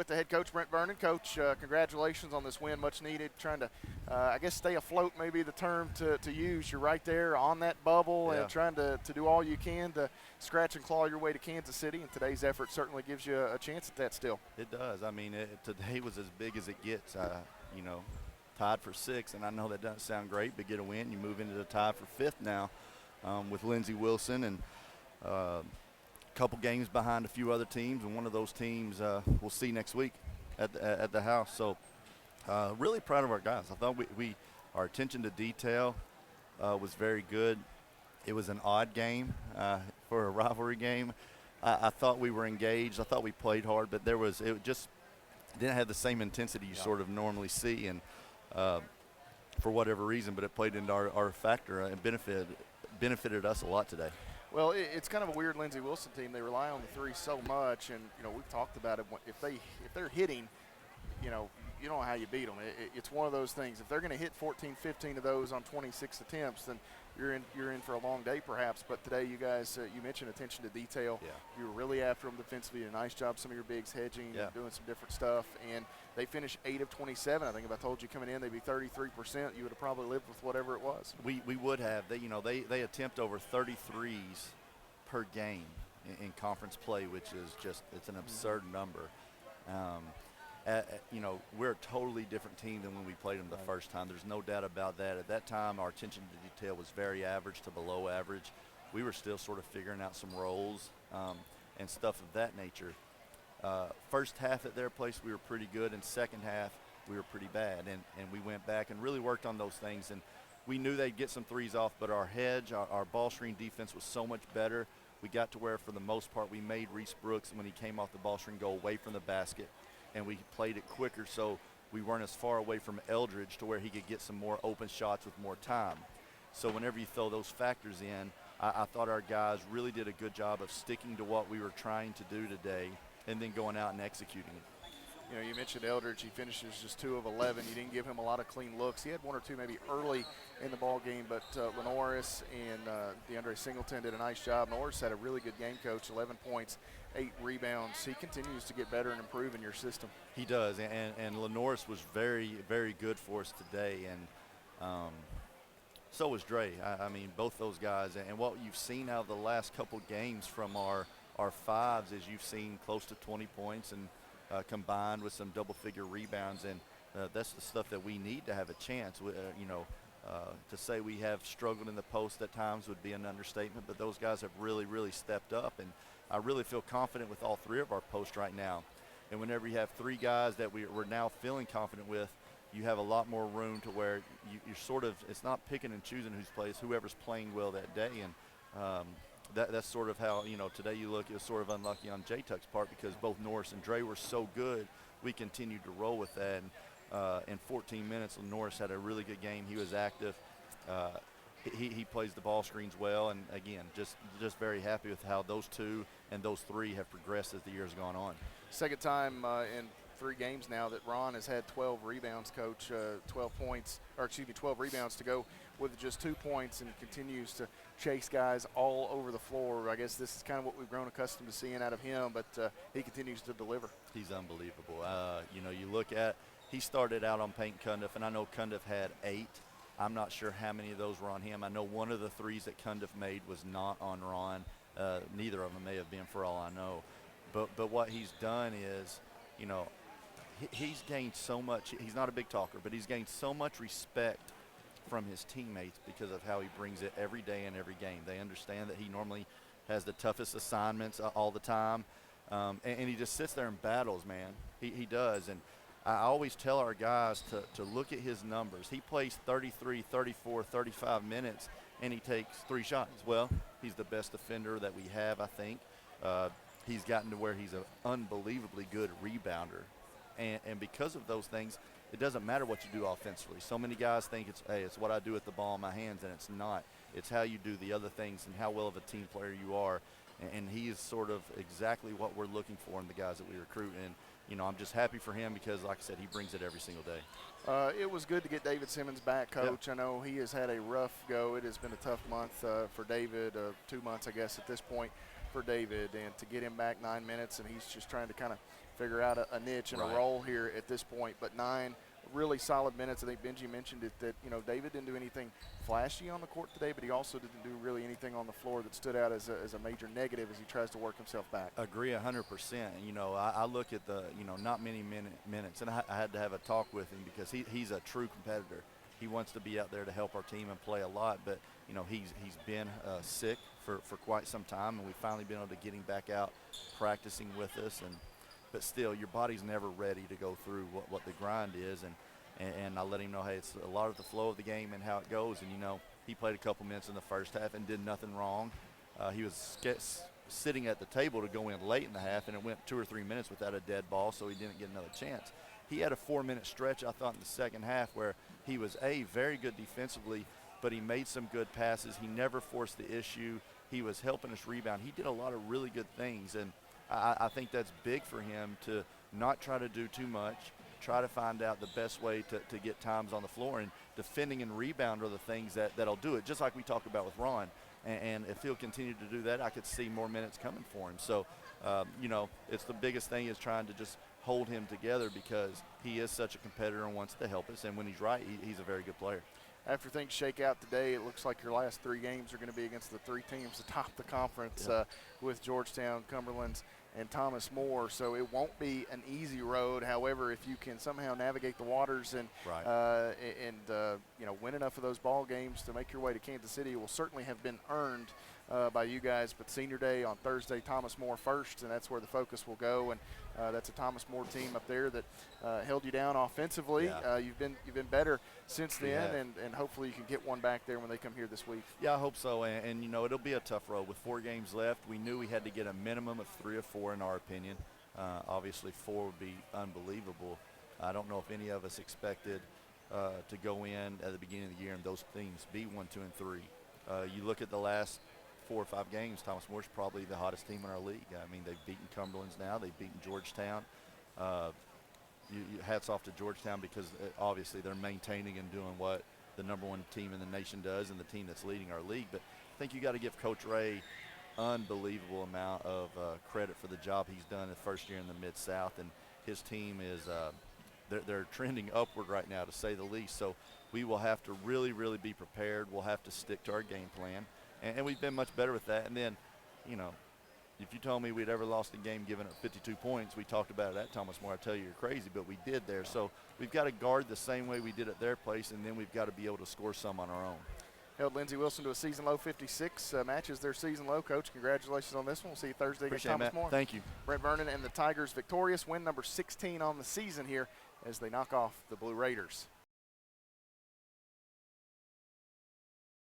With the head coach, Brent Vernon. Coach, congratulations on this win, much needed. Trying to, I guess, stay afloat may be the term to use. You're right there on that bubble Yeah. and trying to do all you can to scratch and claw your way to Kansas City, and today's effort certainly gives you a chance at that still. It does. I mean, today was as big as it gets. You know, tied for sixth, and I know that doesn't sound great, but get a win, you move into the tie for fifth now with Lindsey Wilson, and couple games behind a few other teams, and one of those teams we'll see next week at the house. So really proud of our guys. I thought our attention to detail was very good. It was an odd game for a rivalry game. I thought we were engaged. I thought we played hard, but it just didn't have the same intensity you sort of normally see, and for whatever reason, but it played into our factor and benefited us a lot today. Well, it's kind of a weird Lindsey Wilson team. They rely on the three so much, and we've talked about it. If they're hitting, you don't know how you beat them. It's one of those things. If they're going to hit 14, 15 of those on 26 attempts, then you're in for a long day perhaps. But today, you guys, you mentioned attention to detail. Yeah. You were really after them defensively. A nice job, some of your bigs hedging, Yeah. doing some different stuff, and they finished 8 of 27. I think if I told you coming in they'd be 33%, you would have probably lived with whatever it was. We would have. They attempt over 33s per game in conference play, which is it's an absurd number. We're a totally different team than when we played them the first time. There's no doubt about that. At that time, our attention to detail was very average to below average. We were still sort of figuring out some roles and stuff of that nature. First half at their place, we were pretty good, and second half, we were pretty bad. And we went back and really worked on those things. And we knew they'd get some threes off, but our hedge, our ball screen defense was so much better. We got to where, for the most part, we made Reese Brooks, when he came off the ball screen, go away from the basket, and we played it quicker, so we weren't as far away from Eldridge to where he could get some more open shots with more time. So whenever you throw those factors in, I thought our guys really did a good job of sticking to what we were trying to do today and then going out and executing it. You mentioned Eldridge. He finishes just 2 of 11. You didn't give him a lot of clean looks. He had 1 or 2 maybe early in the ball game, but Lenoris and DeAndre Singleton did a nice job. Norris had a really good game, coach. 11 points, 8 rebounds. He continues to get better and improve in your system. He does, and Lenoris was very, very good for us today, and so was Dre. I mean, both those guys. And what you've seen out of the last couple games from our fives is you've seen close to 20 points and combined with some double-figure rebounds, and that's the stuff that we need to have a chance. To say we have struggled in the post at times would be an understatement, but those guys have really, really stepped up, and I really feel confident with all 3 of our posts right now. And whenever you have 3 guys that we're now feeling confident with, you have a lot more room to where you're sort of, it's not picking and choosing who's plays, whoever's playing well that day, and that's sort of how, today you look, it was sort of unlucky on J-Tuck's part because both Norris and Dre were so good, we continued to roll with that. And in 14 minutes, Norris had a really good game. He was active. He plays the ball screens well, and again, just very happy with how those 2 and those 3 have progressed as the year's gone on. Second time in 3 games now that Ron has had 12 rebounds, coach. 12 rebounds to go with just 2 points, and continues to chase guys all over the floor. I guess this is kind of what we've grown accustomed to seeing out of him, but he continues to deliver. He's unbelievable. You look at, he started out on Peyton Cundiff, and I know Cundiff had 8. I'm not sure how many of those were on him. I know one of the 3s that Cundiff made was not on Ron. Neither of them may have been, for all I know. But what he's done is, he's gained so much. He's not a big talker, but he's gained so much respect from his teammates because of how he brings it every day in every game. They understand that he normally has the toughest assignments all the time, and he just sits there and battles, man. He does, and I always tell our guys to look at his numbers. He plays 33, 34, 35 minutes, and he takes 3 shots. Well, he's the best defender that we have, I think. He's gotten to where he's an unbelievably good rebounder. And because of those things, it doesn't matter what you do offensively. So many guys think it's what I do with the ball in my hands, and it's not. It's how you do the other things and how well of a team player you are. And he is sort of exactly what we're looking for in the guys that we recruit. And, I'm just happy for him because, like I said, he brings it every single day. It was good to get David Simmons back, Coach. Yeah. I know he has had a rough go. It has been a tough month for David, 2 months, I guess, at this point for David. And to get him back 9 minutes, and he's just trying to kind of figure out a niche and Right. a role here at this point. But 9 really solid minutes. I think Benji mentioned it that, you know, David didn't do anything flashy on the court today, but he also didn't do really anything on the floor that stood out as a major negative as he tries to work himself back. Agree 100%. You know, I look at the, you know, not many minutes, and I had to have a talk with him because he's a true competitor. He wants to be out there to help our team and play a lot, but, you know, he's been sick for quite some time, and we've finally been able to get him back out practicing with us. But still, your body's never ready to go through what the grind is, and I let him know, hey, it's a lot of the flow of the game and how it goes. And, you know, he played a couple minutes in the first half and did nothing wrong. He was sitting at the table to go in late in the half, and it went 2 or 3 minutes without a dead ball, so he didn't get another chance. He had a 4-minute stretch, I thought, in the second half where he was, very good defensively, but he made some good passes. He never forced the issue. He was helping us rebound. He did a lot of really good things, and I think that's big for him to not try to do too much, try to find out the best way to get times on the floor, and defending and rebound are the things that'll do it, just like we talked about with Ron. And if he'll continue to do that, I could see more minutes coming for him. So, you know, it's the biggest thing is trying to just hold him together because he is such a competitor and wants to help us. And when he's right, he's a very good player. After things shake out today, it looks like your last 3 games are going to be against the 3 teams atop the conference with Georgetown, Cumberland's, and Thomas More. So it won't be an easy road. However, if you can somehow navigate the waters and you know, win enough of those ball games to make your way to Kansas City, it will certainly have been earned by you guys. But Senior Day on Thursday, Thomas More first, and that's where the focus will go. And that's a Thomas More team up there that held you down offensively. Yeah. You've been better since then, and hopefully you can get one back there when they come here this week. Yeah, I hope so. And you know, it'll be a tough road with 4 games left. We knew we had to get a minimum of 3 or 4 in our opinion. Obviously 4 would be unbelievable. I don't know if any of us expected to go in at the beginning of the year and those teams be 1, 2, and 3. You look at the last 4 or 5 games, Thomas Moore's probably the hottest team in our league. I mean, they've beaten Cumberland's now. They've beaten Georgetown. Hats off to Georgetown because obviously they're maintaining and doing what the #1 team in the nation does and the team that's leading our league. But I think you got to give Coach Ray unbelievable amount of credit for the job he's done the first year in the Mid-South. And his team is they're trending upward right now, to say the least. So we will have to really, really be prepared. We'll have to stick to our game plan. And we've been much better with that. And then, you know, if you told me we'd ever lost a game giving up 52 points, we talked about it at Thomas More, I'd tell you you're crazy, but we did there. So we've got to guard the same way we did at their place, and then we've got to be able to score some on our own. Held Lindsey Wilson to a season low 56, matches their season low. Coach, congratulations on this one. We'll see you Thursday against Appreciate it, Thomas Matt. More. Thank you. Brent Vernon and the Tigers victorious, win number 16 on the season here as they knock off the Blue Raiders.